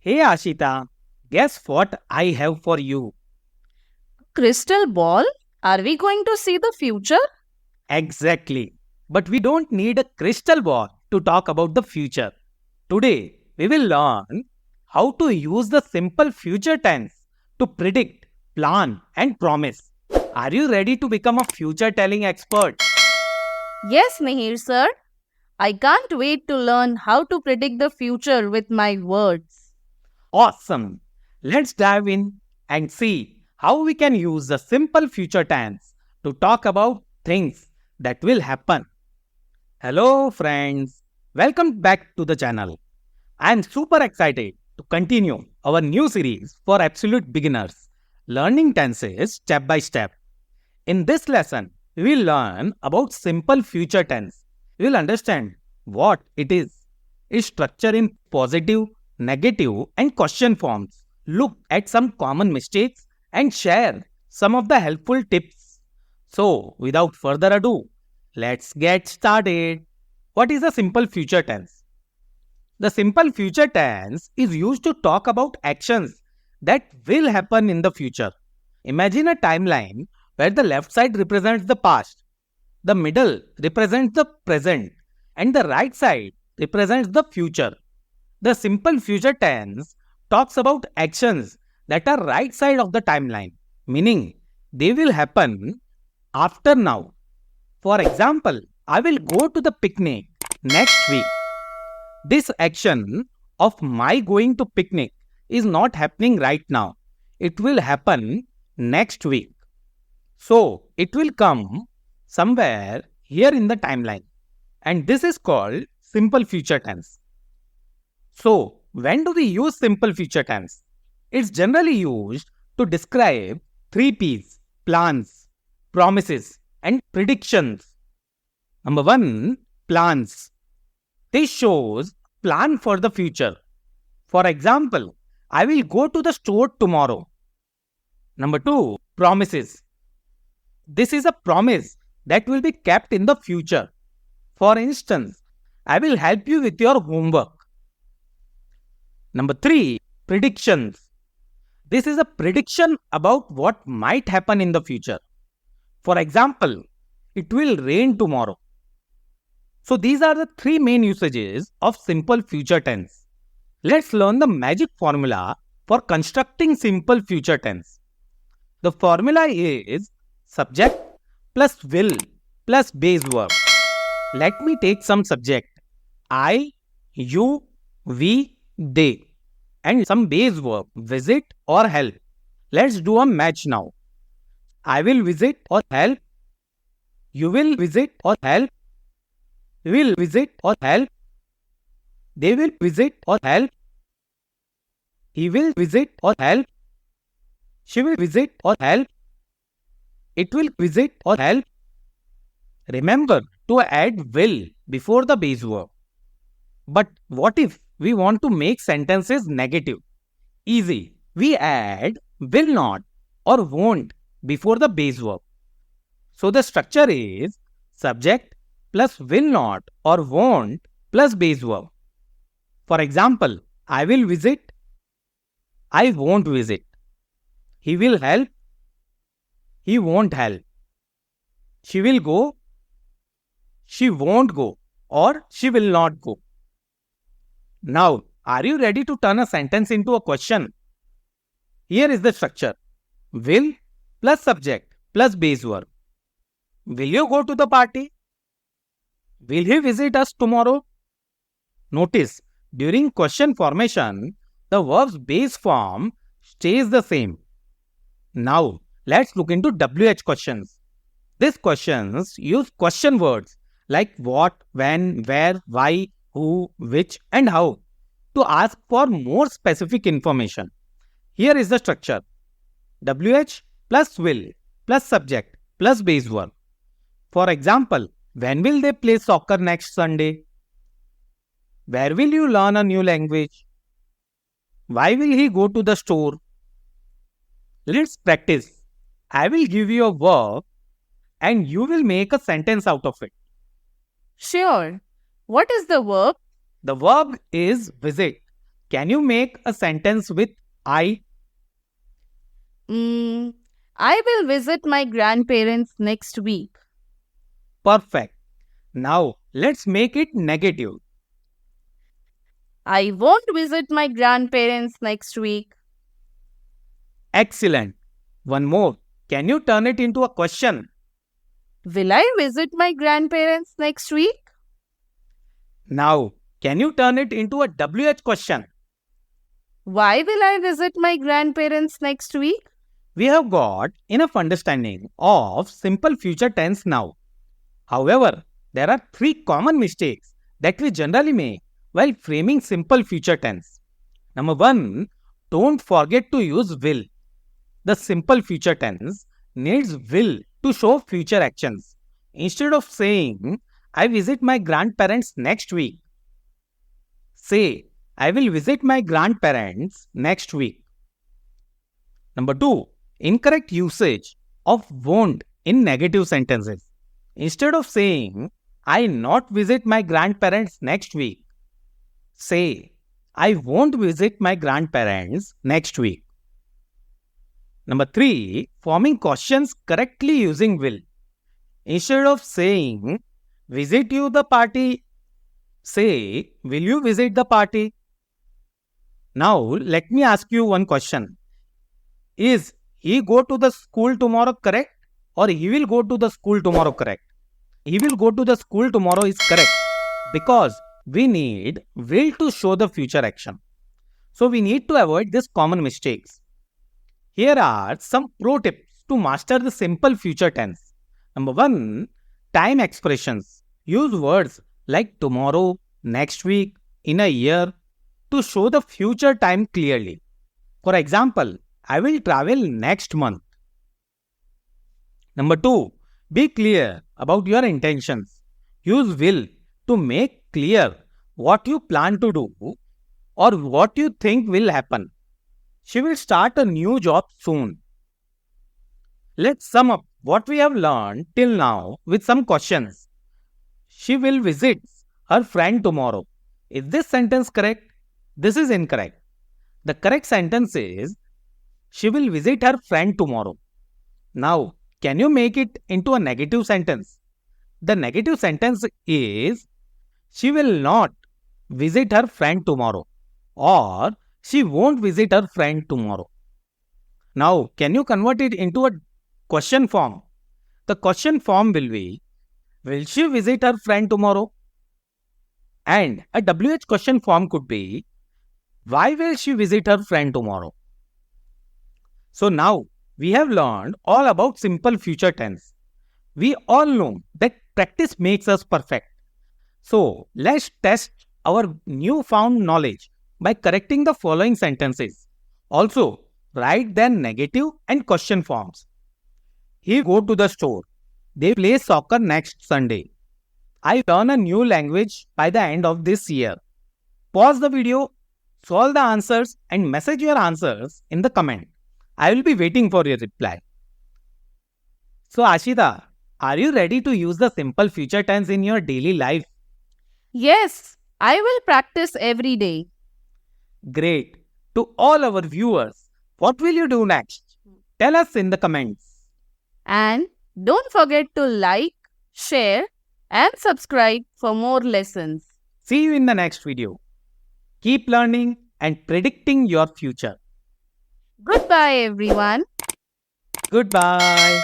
Hey Ashita, guess what I have for you? Crystal ball? Are we going to see the future? Exactly. But we don't need a crystal ball to talk about the future. Today, we will learn how to use the simple future tense to predict, plan, and promise. Are you ready to become a future telling expert? Yes, Nihir Sir. I can't wait to learn how to predict the future with my words. Awesome. Let's dive in and see how we can use the simple future tense to talk about things that will happen. Hello, friends. Welcome back to the channel. I am super excited to continue our new series for absolute beginners, learning tenses step by step. In this lesson, we will learn about simple future tense. We will understand what it is, its structure in positive, negative, and question forms. Look at some common mistakes and share some of the helpful tips. So, without further ado, let's get started. What is a simple future tense? The simple future tense is used to talk about actions that will happen in the future. Imagine a timeline where the left side represents the past, the middle represents the present, and the right side represents the future. The simple future tense talks about actions that are right side of the timeline, meaning they will happen after now. For example, I will go to the picnic next week. This action of my going to picnic is not happening right now. It will happen next week. So, it will come somewhere here in the timeline. And this is called simple future tense. So, when do we use simple future tense? It's generally used to describe three P's: plans, promises, and predictions. Number one, plans. This shows plan for the future. For example, I will go to the store tomorrow. Number two, promises. This is a promise that will be kept in the future. For instance, I will help you with your homework. Number three, predictions. This is a prediction about what might happen in the future. For example, it will rain tomorrow. So these are the three main usages of simple future tense. Let's learn the magic formula for constructing simple future tense. The formula is subject plus will plus base verb. Let me take some subject: I, you, we, they, and some base verb: visit or help. Let's do a match now. I will visit or help. You will visit or help. Will visit or help. They will visit or help. He will visit or help. She will visit or help. It will visit or help. Remember to add will before the base verb. But what if we want to make sentences negative? Easy. We add will not or won't before the base verb. So the structure is subject plus will not or won't plus base verb. For example, I will visit, I won't visit. He will help, he won't help. She will go, she won't go, or she will not go. Now, are you ready to turn a sentence into a question? Here is the structure: will plus subject plus base verb. Will you go to the party? Will he visit us tomorrow? Notice, during question formation, the verb's base form stays the same. Now, let's look into WH questions. These questions use question words like what, when, where, why, who, which, and how to ask for more specific information. Here is the structure: WH plus will plus subject plus base verb. For example, when will they play soccer next Sunday? Where will you learn a new language? Why will he go to the store? Let's practice. I will give you a verb and you will make a sentence out of it. Sure. What is the verb? The verb is visit. Can you make a sentence with I? I will visit my grandparents next week. Perfect. Now let's make it negative. I won't visit my grandparents next week. Excellent. One more. Can you turn it into a question? Will I visit my grandparents next week? Now, can you turn it into a WH question? Why will I visit my grandparents next week? We have got enough understanding of simple future tense now. However, there are three common mistakes that we generally make while framing simple future tense. Number one, don't forget to use will. The simple future tense needs will to show future actions. Instead of saying, I visit my grandparents next week, say, I will visit my grandparents next week. Number two, incorrect usage of won't in negative sentences. Instead of saying, I not visit my grandparents next week, say, I won't visit my grandparents next week. Number three, forming questions correctly using will. Instead of saying, visit you the party, say, will you visit the party? Now, let me ask you one question. Is he go to the school tomorrow correct? Or he will go to the school tomorrow correct? He will go to the school tomorrow is correct because we need will to show the future action. So we need to avoid these common mistakes. Here are some pro tips to master the simple future tense. Number one, time expressions. Use words like tomorrow, next week, in a year to show the future time clearly. For example, I will travel next month. Number two, be clear about your intentions. Use will to make clear what you plan to do or what you think will happen. She will start a new job soon. Let's sum up what we have learned till now with some questions. She will visit her friend tomorrow. Is this sentence correct? This is incorrect. The correct sentence is she will visit her friend tomorrow. Now, can you make it into a negative sentence? The negative sentence is she will not visit her friend tomorrow or she won't visit her friend tomorrow. Now, can you convert it into a question form? The question form will be, will she visit her friend tomorrow? And a WH question form could be, why will she visit her friend tomorrow? So now, we have learned all about simple future tense. We all know that practice makes us perfect. So, let's test our newfound knowledge by correcting the following sentences. Also, write their negative and question forms. He go to the store. They play soccer next Sunday. I learn a new language by the end of this year. Pause the video, solve the answers and message your answers in the comment. I will be waiting for your reply. So Aashita, are you ready to use the simple future tense in your daily life? Yes, I will practice every day. Great. To all our viewers, what will you do next? Tell us in the comments. And don't forget to like, share, and subscribe for more lessons. See you in the next video. Keep learning and predicting your future. Goodbye, everyone. Goodbye.